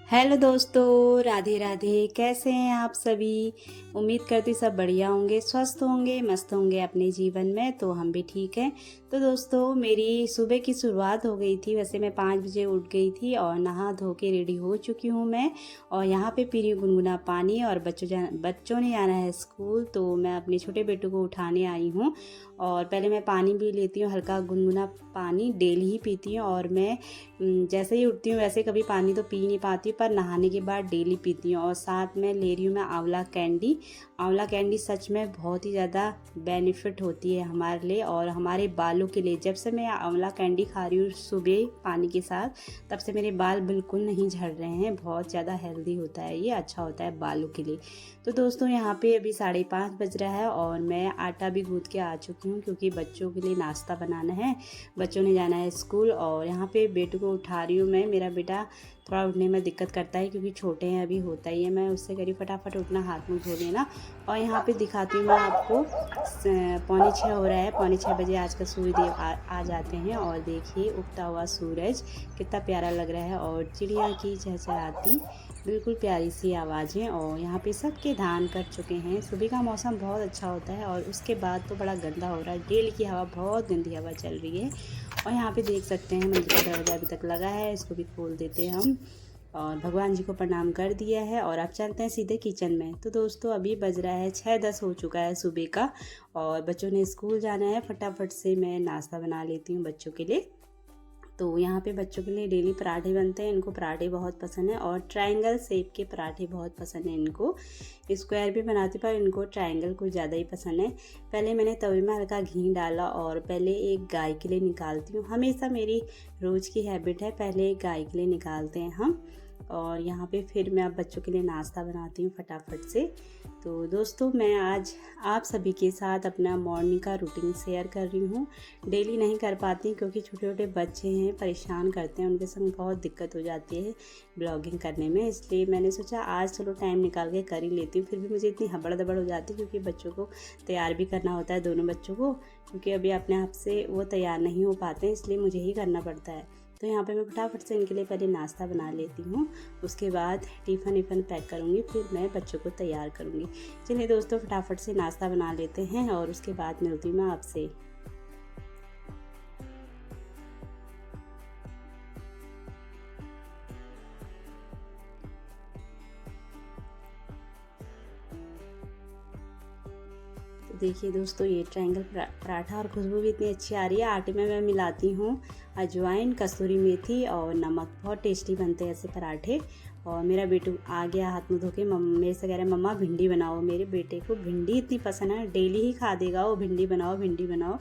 Hello दोस्तों, राधे राधे। कैसे हैं आप सभी? उम्मीद करती सब बढ़िया होंगे, स्वस्थ होंगे, मस्त होंगे अपने जीवन में। तो हम भी ठीक हैं। तो दोस्तों, मेरी सुबह की शुरुआत हो गई थी। वैसे मैं 5 बजे उठ गई थी और नहा धो के रेडी हो चुकी हूँ मैं। और यहाँ पे पी रही हूँ गुनगुना पानी। और बच्चों ने जाना है स्कूल, तो मैं अपने छोटे बेटू को उठाने आई हूँ। और पहले मैं पानी भी लेती हूँ, हल्का गुनगुना पानी डेली ही पीती हूँ। और मैं जैसे ही उठती हूँ वैसे कभी पानी तो पी नहीं पाती, पर नहाने के बाद डेली पीती हूँ। और साथ में ले रही हूँ मैं आंवला कैंडी। आंवला कैंडी सच में बहुत ही ज़्यादा बेनिफिट होती है हमारे लिए और हमारे बालों के लिए। जब से मैं आंवला कैंडी खा रही हूँ सुबह पानी के साथ, तब से मेरे बाल बिल्कुल नहीं झड़ रहे हैं। बहुत ज़्यादा हेल्दी होता है ये, अच्छा होता है बालों के लिए। तो दोस्तों, यहाँ पे अभी 5:30 बज रहा है और मैं आटा भी गूँथ के आ चुकी हूँ, क्योंकि बच्चों के लिए नाश्ता बनाना है। बच्चों ने जाना है स्कूल। और यहाँ पे बेटू को उठा रही हूँ मैं। मेरा बेटा थोड़ा उठने में दिक्कत करता है, क्योंकि छोटे हैं, अभी होता ही है। मैं उससे करी फटाफट उठना, हाथ मुँह धो लेना। और यहाँ पे दिखाती हूँ मैं आपको, 5:45 हो रहा है। 5:45 बजे आज का सूर्य देव आ जाते हैं। और देखिए उगता हुआ सूरज कितना प्यारा लग रहा है। और चिड़िया की चहचहाती बिल्कुल प्यारी सी आवाज़ें। और यहाँ पे सबके धान कर चुके हैं। सुबह का मौसम बहुत अच्छा होता है और उसके बाद तो बड़ा गंदा हो रहा है। डेल की हवा, बहुत गंदी हवा चल रही है। और यहाँ पे देख सकते हैं मंदिर का दरवाज़ा अभी तक लगा है, इसको भी खोल देते हैं हम। और भगवान जी को प्रणाम कर दिया है और अब चलते हैं सीधे किचन में। तो दोस्तों, अभी बज रहा है 6:10 हो चुका है सुबह का। और बच्चों ने स्कूल जाना है। फटाफट से मैं नाश्ता बना लेती हूँ बच्चों के लिए। तो यहाँ पे बच्चों के लिए डेली पराठे बनते हैं। इनको पराठे बहुत पसंद है और ट्रायंगल शेप के पराठे बहुत पसंद हैं इनको। स्क्वायर भी बनाती, पर इनको ट्रायंगल कुछ ज़्यादा ही पसंद है। पहले मैंने तवे में हल्का घी डाला और पहले एक गाय के लिए निकालती हूँ। हमेशा मेरी रोज़ की हैबिट है, पहले एक गाय के लिए निकालते हैं हम। और यहाँ पे फिर मैं अब बच्चों के लिए नाश्ता बनाती हूँ फटाफट से। तो दोस्तों, मैं आज आप सभी के साथ अपना मॉर्निंग का रूटीन शेयर कर रही हूँ। डेली नहीं कर पाती, क्योंकि छोटे छोटे बच्चे हैं, परेशान करते हैं, उनके संग बहुत दिक्कत हो जाती है ब्लॉगिंग करने में। इसलिए मैंने सोचा आज चलो टाइम निकाल के कर ही लेती हूँ। फिर भी मुझे इतनी हबड़ दबड़ हो जाती है, क्योंकि बच्चों को तैयार भी करना होता है, दोनों बच्चों को, क्योंकि अभी अपने आप से वो तैयार नहीं हो पाते हैं, इसलिए मुझे ही करना पड़ता है। तो यहाँ पे मैं फटाफट से इनके लिए पहले नाश्ता बना लेती हूँ। उसके बाद टिफ़न विफ़न पैक करूँगी, फिर मैं बच्चों को तैयार करूँगी। चलिए दोस्तों, फटाफट से नाश्ता बना लेते हैं और उसके बाद मिलती हूँ मैं आपसे। तो देखिए दोस्तों, ये ट्रायंगल पराठा और खुशबू भी इतनी अच्छी आ रही है। आटे में मैं मिलाती हूँ अजवाइन, कसूरी मेथी और नमक। बहुत टेस्टी बनते हैं ऐसे पराठे। और मेरा बेटू आ गया हाथ मुँह धो के, मेरे से कह रहा है मम्मा भिंडी बनाओ। मेरे बेटे को भिंडी इतनी पसंद है, डेली ही खा देगा वो, भिंडी बनाओ भिंडी बनाओ,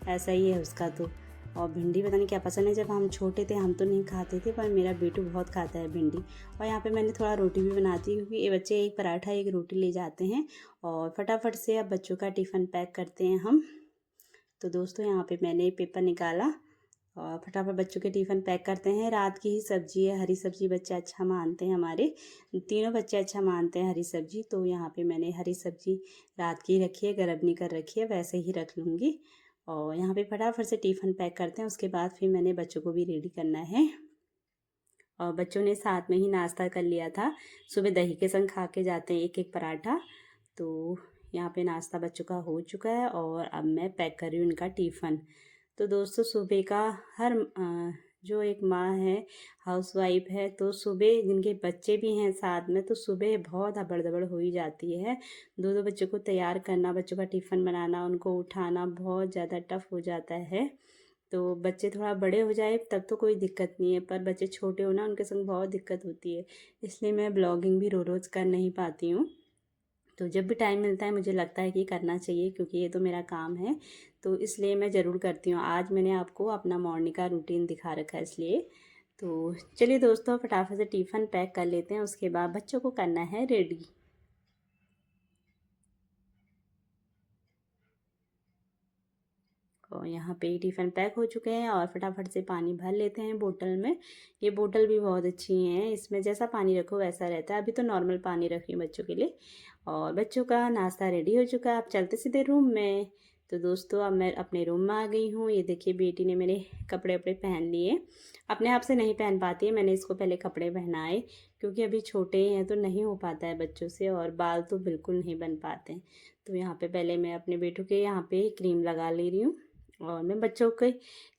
ऐसा ही है उसका तो। और भिंडी पता नहीं क्या पसंद है, जब हम छोटे थे हम तो नहीं खाते थे, पर मेरा बेटू बहुत खाता है भिंडी। और यहाँ पे मैंने थोड़ा रोटी भी बनाती हूँ, क्योंकि ये बच्चे एक पराठा एक रोटी ले जाते हैं। और फटाफट से अब बच्चों का टिफ़िन पैक करते हैं हम। तो दोस्तों, यहाँ पे मैंने पेपर निकाला और फटाफट बच्चों के टिफ़िन पैक करते हैं। रात की ही सब्जी है, हरी सब्जी बच्चे अच्छा मानते हैं, हमारे तीनों बच्चे अच्छा मानते हैं हरी सब्जी। तो यहाँ पे मैंने हरी सब्जी रात की रखी है, गर्म नहीं कर रखी है, वैसे ही रख लूँगी। और यहाँ पे फटाफट से टिफ़िन पैक करते हैं। उसके बाद फिर मैंने बच्चों को भी रेडी करना है। और बच्चों ने साथ में ही नाश्ता कर लिया था। सुबह दही के संग खा के जाते हैं एक एक पराठा। तो यहाँ पे नाश्ता बच्चों का हो चुका है और अब मैं पैक कर रही हूँ उनका टिफ़िन। तो दोस्तों, सुबह का हर जो एक माँ है, हाउसवाइफ है, तो सुबह जिनके बच्चे भी हैं साथ में, तो सुबह बहुत हबड़ दबड़ हो ही जाती है। दो दो बच्चों को तैयार करना, बच्चों का टिफ़िन बनाना, उनको उठाना बहुत ज़्यादा टफ हो जाता है। तो बच्चे थोड़ा बड़े हो जाए तब तो कोई दिक्कत नहीं है, पर बच्चे छोटे हो ना, उनके संग बहुत दिक्कत होती है। इसलिए मैं ब्लॉगिंग भी रोज़ कर नहीं पाती हूँ। तो जब भी टाइम मिलता है मुझे लगता है कि करना चाहिए, क्योंकि ये तो मेरा काम है, तो इसलिए मैं ज़रूर करती हूँ। आज मैंने आपको अपना मॉर्निंग का रूटीन दिखा रखा है इसलिए। तो चलिए दोस्तों, फटाफट से टिफ़िन पैक कर लेते हैं, उसके बाद बच्चों को करना है रेडी। और यहाँ पे टिफ़िन पैक हो चुके हैं और फटाफट से पानी भर लेते हैं बोतल में। ये बोतल भी बहुत अच्छी है, इसमें जैसा पानी रखो वैसा रहता है। अभी तो नॉर्मल पानी रखी हूँ बच्चों के लिए। और बच्चों का नाश्ता रेडी हो चुका है, अब चलते सीधे रूम में। तो दोस्तों अब मैं अपने रूम में आ गई हूँ। ये देखिए बेटी ने मेरे कपड़े वपड़े पहन लिए। अपने आप से नहीं पहन पाती है, मैंने इसको पहले कपड़े पहनाए क्योंकि अभी छोटे हैं तो नहीं हो पाता है बच्चों से, और बाल तो बिल्कुल नहीं बन पाते हैं। तो यहाँ पे पहले मैं अपने बेटू के यहाँ पे क्रीम लगा ले रही हूँ। और मैं बच्चों के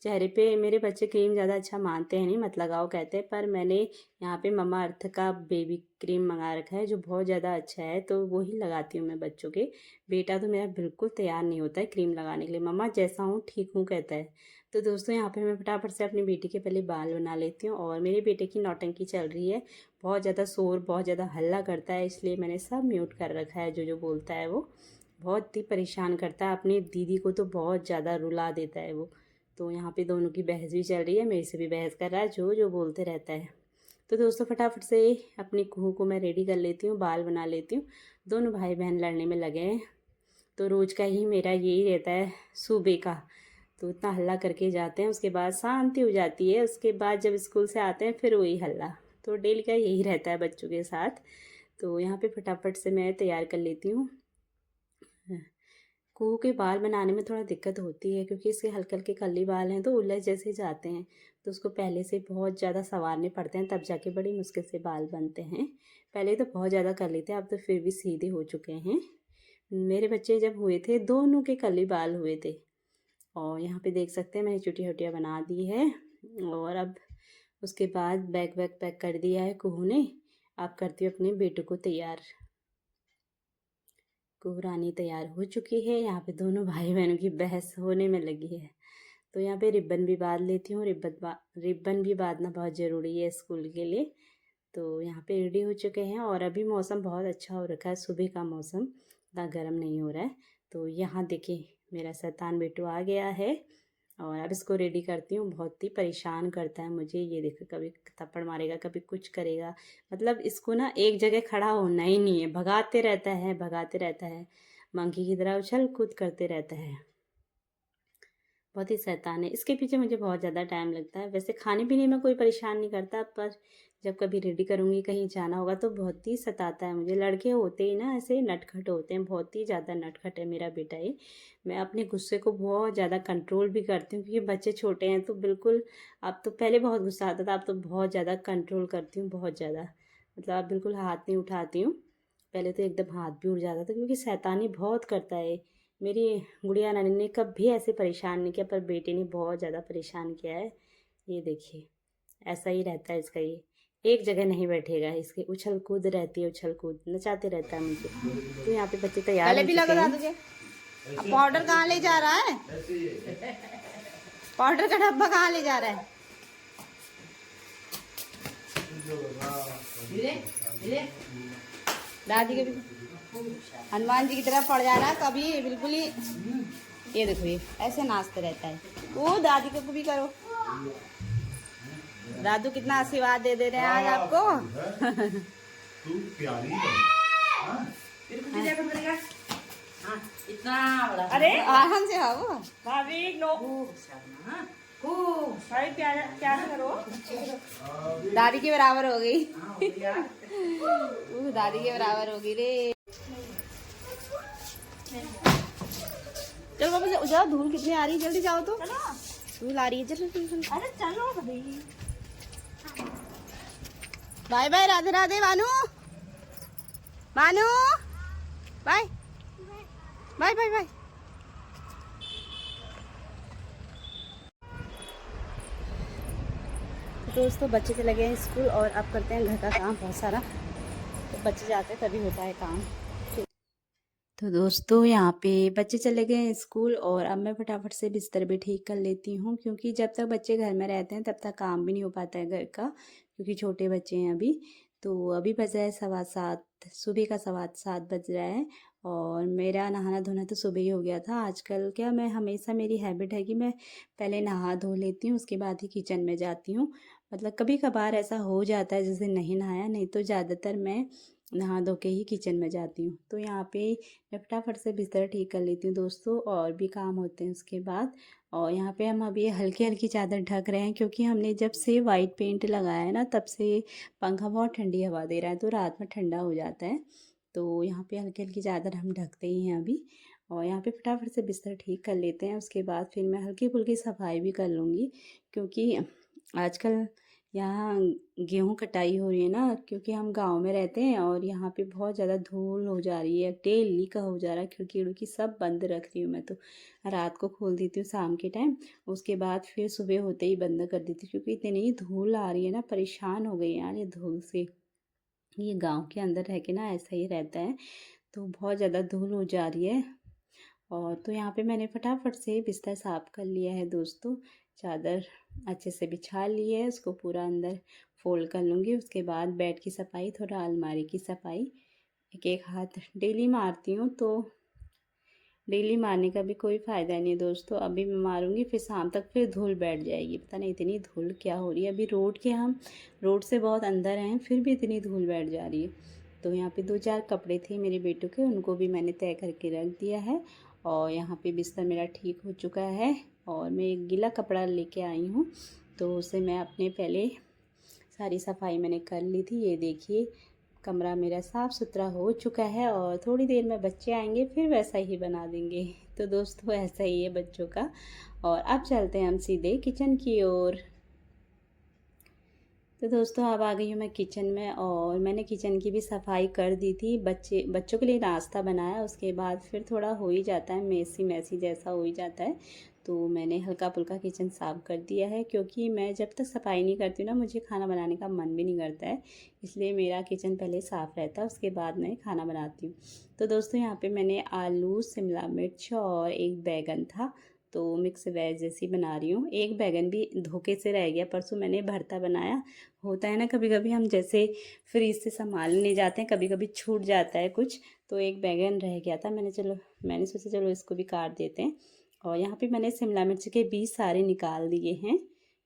चेहरे पे, मेरे बच्चे क्रीम ज़्यादा अच्छा मानते हैं नहीं, मत लगाओ कहते हैं, पर मैंने यहाँ पे ममा अर्थ का बेबी क्रीम मंगा रखा है जो बहुत ज़्यादा अच्छा है, तो वही लगाती हूँ मैं बच्चों के। बेटा तो मेरा बिल्कुल तैयार नहीं होता है क्रीम लगाने के लिए, मम्मा जैसा हूँ ठीक हूँ कहता है। तो दोस्तों यहाँ पे मैं फटाफट से अपनी बेटी के पहले बाल बना लेती हूँ। और मेरे बेटे की नौटंकी चल रही है, बहुत ज़्यादा शोर, बहुत ज़्यादा हल्ला करता है, इसलिए मैंने सब म्यूट कर रखा है। जो जो बोलता है वो बहुत ही परेशान करता है, अपनी दीदी को तो बहुत ज़्यादा रुला देता है वो। तो यहाँ पे दोनों की बहस भी चल रही है, मेरे से भी बहस कर रहा है, जो जो बोलते रहता है। तो दोस्तों फटाफट से अपनी कुहू को मैं रेडी कर लेती हूँ, बाल बना लेती हूँ। दोनों भाई बहन लड़ने में लगे हैं, तो रोज़ का ही मेरा यही रहता है सुबह का। तो इतना हल्ला करके जाते हैं, उसके बाद शांति हो जाती है, उसके बाद जब स्कूल से आते हैं फिर वही हल्ला। तो डेली का यही रहता है बच्चों के साथ। तो यहाँ पे फटाफट से मैं तैयार कर लेती हूँ। कुहू के बाल बनाने में थोड़ा दिक्कत होती है क्योंकि इसके हल्के हल्के कर्ली बाल हैं तो उलझ जैसे जाते हैं, तो उसको पहले से बहुत ज़्यादा संवारने पड़ते हैं, तब जाके बड़ी मुश्किल से बाल बनते हैं। पहले तो बहुत ज़्यादा कर लेते हैं, अब तो फिर भी सीधे हो चुके हैं। मेरे बच्चे जब हुए थे दोनों के कर्ली बाल हुए थे। और यहाँ पे देख सकते हैं मैंने चुटिया हुटिया बना दी है। और अब उसके बाद बैग वैग पैक कर दिया है कुहू ने। अब करती हूँ अपने बेटू को तैयार। कुहू रानी तैयार हो चुकी है, यहाँ पे दोनों भाई बहनों की बहस होने में लगी है। तो यहाँ पे रिबन भी बांध लेती हूँ, रिबन भी बांधना बहुत ज़रूरी है स्कूल के लिए। तो यहाँ पे रेडी हो चुके हैं और अभी मौसम बहुत अच्छा हो रखा है, सुबह का मौसम इतना गर्म नहीं हो रहा है। तो यहाँ देखिए मेरा शैतान बेटू आ गया है और अब इसको रेडी करती हूँ। बहुत ही परेशान करता है मुझे, ये देखो कभी थप्पड़ मारेगा, कभी कुछ करेगा, मतलब इसको ना एक जगह खड़ा होना ही नहीं है, भगाते रहता है भगाते रहता है, मंकी की तरह उछल कूद करते रहता है। बहुत ही शैतान है, इसके पीछे मुझे बहुत ज़्यादा टाइम लगता है। वैसे खाने पीने में कोई परेशान नहीं करता, पर जब कभी रेडी करूँगी कहीं जाना होगा तो बहुत ही सताता है मुझे। लड़के होते ही ना ऐसे नटखट होते हैं, बहुत ही ज़्यादा नटखट है मेरा बेटा ये। मैं अपने गुस्से को बहुत ज़्यादा कंट्रोल भी करती हूँ क्योंकि बच्चे छोटे हैं, तो बिल्कुल, अब तो पहले बहुत गुस्सा आता था, अब तो बहुत ज़्यादा कंट्रोल करती हूँ, बहुत ज़्यादा, मतलब अब बिल्कुल हाथ नहीं उठाती हूँ। पहले तो एकदम हाथ भी उठ जाता था क्योंकि शैतानी बहुत करता है। मेरी गुड़िया नानी ने कभी ऐसे परेशान नहीं किया, पर बेटे ने बहुत ज़्यादा परेशान किया है। ये देखिए ऐसा ही रहता है इसका, ये एक जगह नहीं बैठेगा, इसके उछल कूद रहती है, उछल कूद नचाते रहता है मुझे। तो यहाँ पे बच्चे तैयार हो चुके हैं। तुझे अब पाउडर कहाँ ले जा रहा है? पाउडर का डब्बा कहाँ ले जा रहा है? दादी के हनुमान जी की तरफ पड़ जा रहा है कभी, बिल्कुल ही। ये देखो ये ऐसे नाचते रहता है। वो दादी को भी करो। दादू कितना आशीर्वाद दे रहे हैं आज आपको। तू प्यारी है। इतना बड़ा। अरे आराम से आओ भाभी नो भाई प्यार करो। दादी के बराबर हो गई। दादी के बराबर हो गई रे। चलो बाबा जाओ, धूल कितनी आ रही है, जल्दी जाओ। तो धूल आ रही है, जल्दी। अरे चलो भाई, बाय बाय, राधे राधे। मानू मानू बाय बाय बाय बाय। तो दोस्तों बच्चे चले गए हैं स्कूल और अब करते हैं घर का काम बहुत सारा। तो बच्चे जाते हैं तभी होता है काम। तो दोस्तों यहाँ पे बच्चे चले गए हैं स्कूल और अब मैं फटाफट से बिस्तर भी ठीक कर लेती हूँ क्योंकि जब तक बच्चे घर में रहते हैं तब तक काम भी नहीं हो पाता है घर का, क्योंकि छोटे बच्चे हैं अभी। तो अभी बजा है 7:15, सुबह का 7:15 बज रहा है और मेरा नहाना धोना तो सुबह ही हो गया था। आजकल क्या, मैं हमेशा, मेरी हैबिट है कि मैं पहले नहा धो लेती हूँ उसके बाद ही किचन में जाती हूँ। मतलब कभी कभार ऐसा हो जाता है जिस दिन नहीं नहाया, नहीं तो ज़्यादातर मैं नहा धो के ही किचन में जाती हूँ। तो यहाँ पे मैं फटाफट से बिस्तर ठीक कर लेती हूँ दोस्तों, और भी काम होते हैं उसके बाद। और यहाँ पे हम अभी हल्की हल्की चादर ढक रहे हैं क्योंकि हमने जब से वाइट पेंट लगाया है ना तब से पंखा बहुत ठंडी हवा दे रहा है, तो रात में ठंडा हो जाता है। तो यहाँ पे हल्की हल्की चादर हम ढकते ही हैं अभी। और यहाँ पे फटाफट से बिस्तर ठीक कर लेते हैं। उसके बाद फिर मैं हल्की फुल्की सफाई भी कर लूँगी, क्योंकि आजकल यहाँ गेहूँ कटाई हो रही है ना, क्योंकि हम गांव में रहते हैं और यहाँ पे बहुत ज़्यादा धूल हो जा रही है, डेली का हो जा रहा है। खिड़की उड़की सब बंद रख रही हूँ मैं, तो रात को खोल देती हूँ शाम के टाइम, उसके बाद फिर सुबह होते ही बंद कर देती हूँ, क्योंकि इतनी धूल आ रही है ना, परेशान हो गई यार ये धूल से। ये गांव के अंदर रह के ना ऐसा ही रहता है, तो बहुत ज़्यादा धूल हो जा रही है। और तो यहाँ पे मैंने फटाफट से बिस्तर साफ़ कर लिया है दोस्तों, चादर अच्छे से बिछा ली है, उसको पूरा अंदर फोल्ड कर लूँगी। उसके बाद बेड की सफाई, थोड़ा अलमारी की सफाई, एक एक हाथ डेली मारती हूँ, तो डेली मारने का भी कोई फ़ायदा नहीं है दोस्तों। अभी मैं मारूंगी फिर शाम तक फिर धूल बैठ जाएगी, पता नहीं इतनी धूल क्या हो रही है। अभी हम रोड से बहुत अंदर हैं, फिर भी इतनी धूल बैठ जा रही है। तो यहाँ पे 2-4 कपड़े थे मेरे बेटों के, उनको भी मैंने तय करके रख दिया है। और यहाँ पे बिस्तर मेरा ठीक हो चुका है, और मैं एक गीला कपड़ा लेके आई हूँ, तो उसे मैं अपने पहले सारी सफाई मैंने कर ली थी। ये देखिए कमरा मेरा साफ़ सुथरा हो चुका है, और थोड़ी देर में बच्चे आएंगे फिर वैसा ही बना देंगे। तो दोस्तों ऐसा ही है बच्चों का। और अब चलते हैं हम सीधे किचन की ओर। तो दोस्तों अब आ गई हूँ मैं किचन में, और मैंने किचन की भी सफाई कर दी थी। बच्चों के लिए नाश्ता बनाया, उसके बाद फिर थोड़ा हो ही जाता है, मेसी मेसी जैसा हो ही जाता है, तो मैंने हल्का फुल्का किचन साफ़ कर दिया है। क्योंकि मैं जब तक सफाई नहीं करती हूँ ना, मुझे खाना बनाने का मन भी नहीं करता है, इसलिए मेरा किचन पहले साफ़ रहता है, उसके बाद मैं खाना बनाती हूँ। तो दोस्तों यहाँ पे मैंने आलू, शिमला मिर्च और एक बैगन था, तो मिक्स वेज जैसी बना रही हूँ। एक बैगन भी धोखे से रह गया, परसों मैंने भरता बनाया। होता है ना कभी कभी हम जैसे फ्रीज से सामान लेने जाते हैं, कभी कभी छूट जाता है कुछ, तो एक बैगन रह गया था। मैंने सोचा चलो इसको भी काट देते हैं। और यहाँ पे मैंने शिमला मिर्च के बीज सारे निकाल दिए हैं,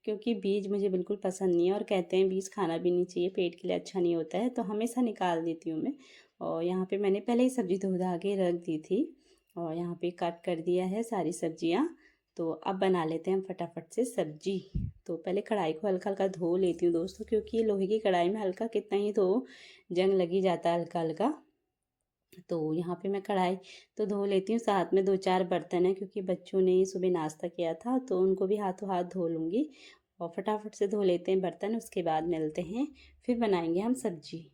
क्योंकि बीज मुझे बिल्कुल पसंद नहीं है, और कहते हैं बीज खाना भी नहीं चाहिए, पेट के लिए अच्छा नहीं होता है, तो हमेशा निकाल देती हूँ मैं। और यहाँ पे मैंने पहले ही सब्ज़ी धो धा के रख दी थी, और यहाँ पे कट कर दिया है सारी सब्जियाँ। तो अब बना लेते हैं हम फटाफट से सब्जी। तो पहले कढ़ाई को हल्का हल्का धो लेती हूँ दोस्तों, क्योंकि ये लोहे की कढ़ाई में हल्का कितना ही तो जंग लगी जाता है हल्का हल्का। तो यहाँ पे मैं कढ़ाई तो धो लेती हूँ, साथ में 2-4 बर्तन हैं, क्योंकि बच्चों ने सुबह नाश्ता किया था, तो उनको भी हाथों हाथ धो लूँगी। और फटाफट से धो लेते हैं बर्तन, उसके बाद मिलते हैं, फिर बनाएंगे हम सब्जी।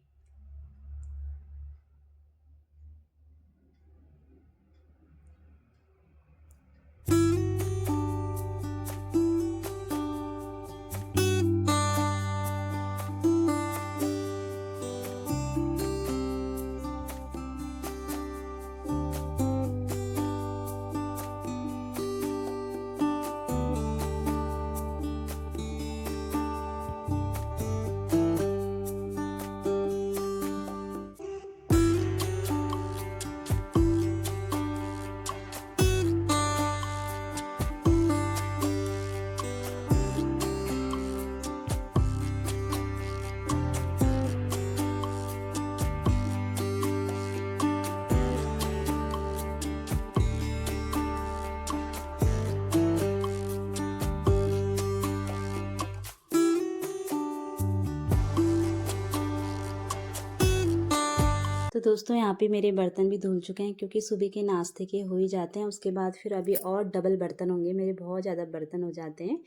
तो दोस्तों यहाँ पे मेरे बर्तन भी धुल चुके हैं, क्योंकि सुबह के नाश्ते के हो ही जाते हैं, उसके बाद फिर अभी और डबल बर्तन होंगे, मेरे बहुत ज़्यादा बर्तन हो जाते हैं।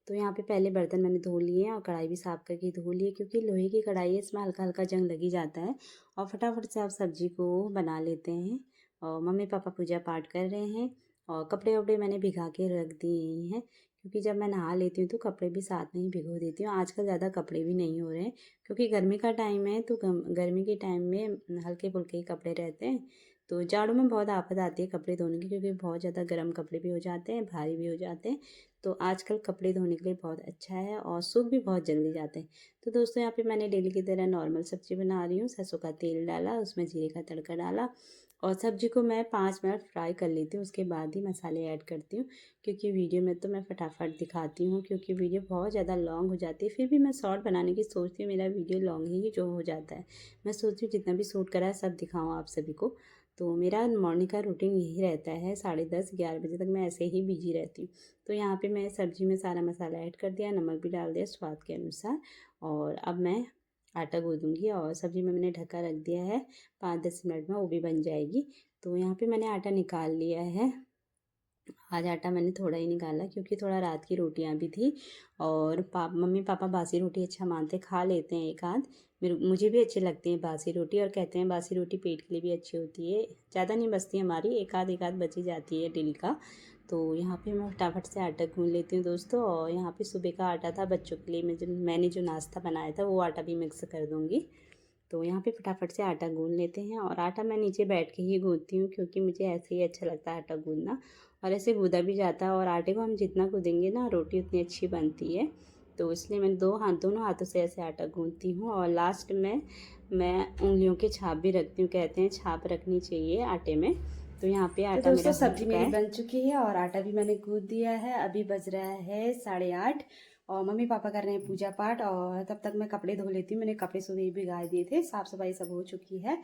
तो यहाँ पे पहले बर्तन मैंने धो लिए हैं, और कढ़ाई भी साफ़ करके धो लिए, क्योंकि लोहे की कढ़ाई है, इसमें हल्का हल्का जंग लगी जाता है। और फटाफट से आप सब्जी को बना लेते हैं। और मम्मी पापा पूजा पाठ कर रहे हैं, और कपड़े वपड़े मैंने भिगा के रख दिए हैं, क्योंकि जब मैं नहा लेती हूँ तो कपड़े भी साथ में ही भिगो देती हूँ। आजकल ज़्यादा कपड़े भी नहीं हो रहे हैं, क्योंकि गर्मी का टाइम है, तो गर्मी के टाइम में हल्के फुल्के ही कपड़े रहते हैं। तो जाड़ों में बहुत आफत आती है कपड़े धोने की, क्योंकि बहुत ज़्यादा गर्म कपड़े भी हो जाते हैं, भारी भी हो जाते हैं। तो आजकल कपड़े धोने के लिए बहुत अच्छा है, और सूख भी बहुत जल्दी जाते हैं। तो दोस्तों यहाँ पे मैंने डेली की तरह नॉर्मल सब्ज़ी बना रही हूँ। सरसों का तेल डाला, उसमें जीरे का तड़का डाला, और सब्ज़ी को मैं 5 मिनट फ्राई कर लेती हूँ, उसके बाद ही मसाले ऐड करती हूँ। क्योंकि वीडियो में तो मैं फटाफट दिखाती हूँ, क्योंकि वीडियो बहुत ज़्यादा लॉन्ग हो जाती है। फिर भी मैं शॉर्ट बनाने की सोचती हूँ, मेरा वीडियो लॉन्ग ही जो हो जाता है। मैं सोचती हूँ जितना भी शूट करा है सब दिखाऊँ आप सभी को। तो मेरा मॉर्निंग का रूटीन यही रहता है, 10:30-11 बजे तक मैं ऐसे ही बिजी रहती हूँ। तो यहाँ पे मैं सब्ज़ी में सारा मसाला ऐड कर दिया, नमक भी डाल दिया स्वाद के अनुसार। और अब मैं आटा गूँथूँगी और सब्ज़ी में मैंने ढका रख दिया है, 5-10 मिनट में वो भी बन जाएगी। तो यहाँ पे मैंने आटा निकाल लिया है। आज आटा मैंने थोड़ा ही निकाला क्योंकि थोड़ा रात की रोटियां भी थी और मम्मी पापा बासी रोटी अच्छा मानते, खा लेते हैं एक आध। मुझे भी अच्छी लगती है बासी रोटी, और कहते हैं बासी रोटी पेट के लिए भी अच्छी होती है। ज़्यादा नहीं बचती हमारी, एक आध बची जाती है डेली का। तो यहाँ पे मैं फटाफट से आटा गूँध लेती हूँ दोस्तों। और यहाँ पे सुबह का आटा था बच्चों के लिए, मैंने जो नाश्ता बनाया था वो आटा भी मिक्स कर दूँगी। तो यहाँ पे फटाफट से आटा गूँध लेते हैं। और आटा मैं नीचे बैठ के ही गूँथती हूँ क्योंकि मुझे ऐसे ही अच्छा लगता है आटा गूँधना, और ऐसे गूँधा भी जाता है। और आटे को हम जितना गूँधेंगे ना रोटी उतनी अच्छी बनती है। तो इसलिए मैं दोनों हाथों से ऐसे आटा गूँथती हूँ। और लास्ट में मैं उंगलियों के छाप भी रखती हूँ, कहते हैं छाप रखनी चाहिए आटे में। तो यहाँ पे आटा मेरा सब्जी मेरी बन चुकी है और आटा भी मैंने गूँथ दिया है। अभी बज रहा है 8:30 और मम्मी पापा कर रहे हैं पूजा पाठ, और तब तक मैं कपड़े धो लेती हूँ। मैंने कपड़े सुबह ही भिगा दिए थे, साफ़ सफाई सब हो चुकी है।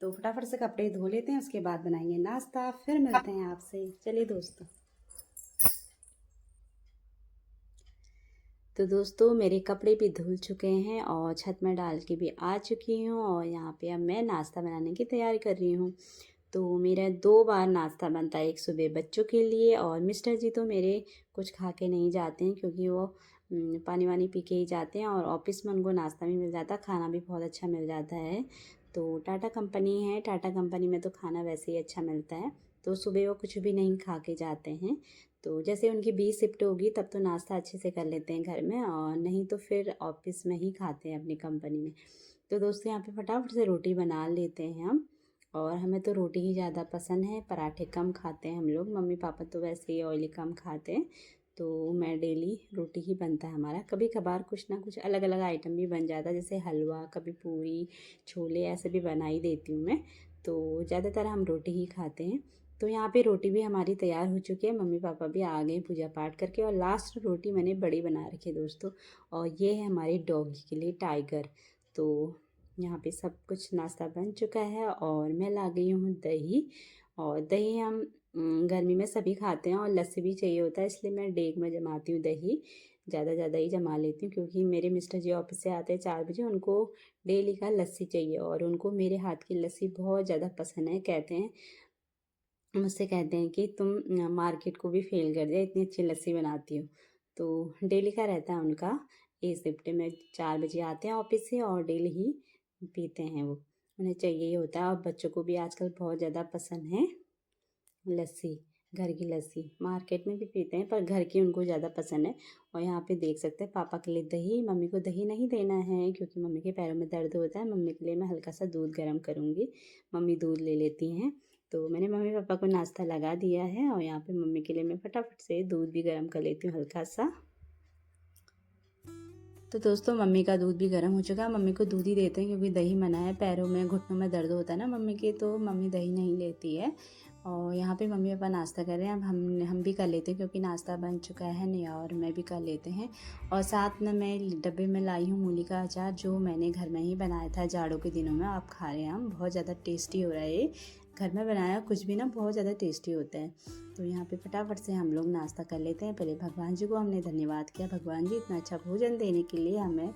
तो फटाफट से कपड़े धो लेते हैं, उसके बाद बनाएंगे नाश्ता, फिर मिलते हैं आपसे। चलिए दोस्तों। तो दोस्तों मेरे कपड़े भी धुल चुके हैं और छत में डाल के भी आ चुकी हूँ, और यहाँ पे अब मैं नाश्ता बनाने की तैयारी कर रही हूँ। तो मेरा 2 बार नाश्ता बनता है, एक सुबह बच्चों के लिए, और मिस्टर जी तो मेरे कुछ खा के नहीं जाते हैं क्योंकि वो पानी वानी पी के ही जाते हैं, और ऑफिस में उनको नाश्ता भी मिल जाता है, खाना भी बहुत अच्छा मिल जाता है। तो टाटा कंपनी है, टाटा कंपनी में तो खाना वैसे ही अच्छा मिलता है। तो सुबह वो कुछ भी नहीं खा के जाते हैं। तो जैसे उनकी 20 शिफ्ट होगी तब तो नाश्ता अच्छे से कर लेते हैं घर में, और नहीं तो फिर ऑफिस में ही खाते हैं अपनी कंपनी में। तो दोस्तों यहाँ पे फटाफट से रोटी बना लेते हैं हम, और हमें तो रोटी ही ज़्यादा पसंद है, पराठे कम खाते हैं हम लोग। मम्मी पापा तो वैसे ही ऑयली कम खाते हैं, तो मैं डेली रोटी ही बनता है हमारा। कभी कभार कुछ ना कुछ अलग अलग आइटम भी बन जाता है, जैसे हलवा, कभी पूरी, छोले, ऐसे भी बना ही देती हूँ मैं। तो ज़्यादातर हम रोटी ही खाते हैं। तो यहाँ पे रोटी भी हमारी तैयार हो चुकी है, मम्मी पापा भी आ गए पूजा पाठ करके। और लास्ट रोटी मैंने बड़ी बना रखी है दोस्तों, और ये है हमारी डॉगी के लिए टाइगर। तो यहाँ पे सब कुछ नाश्ता बन चुका है, और मैं ला गई हूँ दही। और दही हम गर्मी में सभी खाते हैं, और लस्सी भी चाहिए होता है, इसलिए मैं डेग में जमाती हूँ दही। ज़्यादा ही जमा लेती हूँ क्योंकि मेरे मिस्टर जी ऑफिस से आते हैं 4 बजे, उनको डेली का लस्सी चाहिए, और उनको मेरे हाथ की लस्सी बहुत ज़्यादा पसंद है। मुझसे कहते हैं कि तुम मार्केट को भी फेल कर दिया, इतनी अच्छी लस्सी बनाती हो। तो डेली का रहता है उनका, ए शिफ्ट में 4 बजे आते हैं ऑफिस से, और डेली ही पीते हैं वो, उन्हें चाहिए ही होता है। और बच्चों को भी आजकल बहुत ज़्यादा पसंद है लस्सी, घर की लस्सी। मार्केट में भी पीते हैं पर घर की उनको ज़्यादा पसंद है। और यहाँ पे देख सकते हैं पापा के लिए दही, मम्मी को दही नहीं देना है क्योंकि मम्मी के पैरों में दर्द होता है। मम्मी के लिए मैं हल्का सा दूध गर्म करूँगी, मम्मी दूध ले लेती हैं। तो मैंने मम्मी पापा को नाश्ता लगा दिया है, और यहाँ पे मम्मी के लिए मैं फटाफट से दूध भी गर्म कर लेती हूँ हल्का सा। तो दोस्तों मम्मी का दूध भी गर्म हो चुका है। मम्मी को दूध ही देते हैं क्योंकि दही मना है, पैरों में घुटनों में दर्द होता है ना मम्मी के, तो मम्मी दही नहीं लेती है। और यहाँ पे मम्मी पापा नाश्ता कर रहे हैं, अब हम भी कर लेते हैं क्योंकि नाश्ता बन चुका है नहीं, और मैं भी कर लेते हैं। और साथ में मैं डब्बे में लाई हूँ मूली का अचार, जो मैंने घर में ही बनाया था जाड़ों के दिनों में। आप खा रहे हैं, हम बहुत ज़्यादा टेस्टी हो रहा है ये, घर में बनाया कुछ भी ना बहुत ज़्यादा टेस्टी होता है। तो यहाँ पे फटाफट से हम लोग नाश्ता कर लेते हैं। पहले भगवान जी को हमने धन्यवाद किया, भगवान जी इतना अच्छा भोजन देने के लिए हमें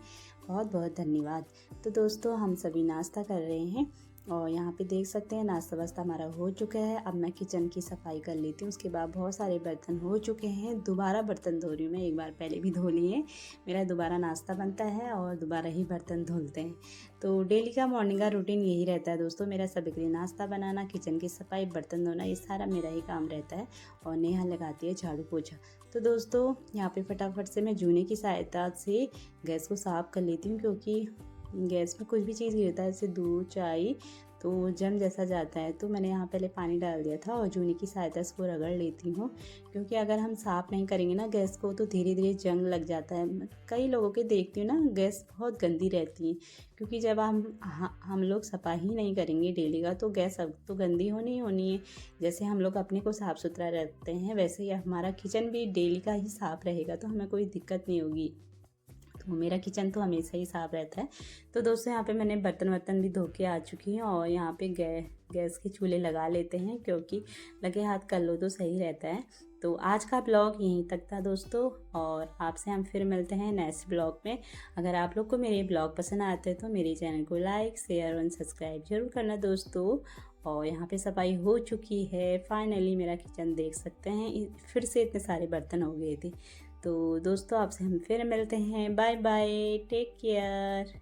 बहुत बहुत धन्यवाद। तो दोस्तों हम सभी नाश्ता कर रहे हैं, और यहाँ पे देख सकते हैं नाश्ता वास्ता हमारा हो चुका है। अब मैं किचन की सफाई कर लेती हूँ, उसके बाद बहुत सारे बर्तन हो चुके हैं, दोबारा बर्तन धो रही हूँ मैं, एक बार पहले भी धो लिए। मेरा दोबारा नाश्ता बनता है और दोबारा ही बर्तन धुलते हैं। तो डेली का मॉर्निंग का रूटीन यही रहता है दोस्तों मेरा, सभी के लिए नाश्ता बनाना, किचन की सफाई, बर्तन धोना, ये सारा मेरा ही काम रहता है। और नेहा लगाती है झाड़ू पोछा। तो दोस्तों यहाँ पे फटाफट से मैं जूने की सहायता से गैस को साफ़ कर लेती हूँ, क्योंकि गैस में कुछ भी चीज़ गिरता है, जैसे दूध, चाय, तो जम जैसा जाता है। तो मैंने यहाँ पहले पानी डाल दिया था और जूने की सहायता से इसको रगड़ लेती हूँ, क्योंकि अगर हम साफ़ नहीं करेंगे ना गैस को तो धीरे धीरे जंग लग जाता है। कई लोगों के देखती हूँ ना गैस बहुत गंदी रहती है, क्योंकि जब हम लोग सफाई ही नहीं करेंगे डेली का तो गैस अब तो गंदी होनी है। जैसे हम लोग अपने को साफ़ सुथरा रखते हैं वैसे ही हमारा किचन भी डेली का ही साफ़ रहेगा, तो हमें कोई दिक्कत नहीं होगी। तो मेरा किचन तो हमेशा ही साफ़ रहता है। तो दोस्तों यहाँ पे मैंने बर्तन भी धो के आ चुकी हूँ, और यहाँ पे गैस के चूल्हे लगा लेते हैं, क्योंकि लगे हाथ कर लो तो सही रहता है। तो आज का ब्लॉग यहीं तक था दोस्तों, और आपसे हम फिर मिलते हैं नेक्स्ट ब्लॉग में। अगर आप लोग को मेरे ब्लॉग पसंद आते हैं तो मेरे चैनल को लाइक, शेयर और सब्सक्राइब जरूर करना दोस्तों। और यहाँ पे सफाई हो चुकी है, फाइनली मेरा किचन देख सकते हैं, फिर से इतने सारे बर्तन हो गए थे। तो दोस्तों आपसे हम फिर मिलते हैं, बाय बाय, टेक केयर।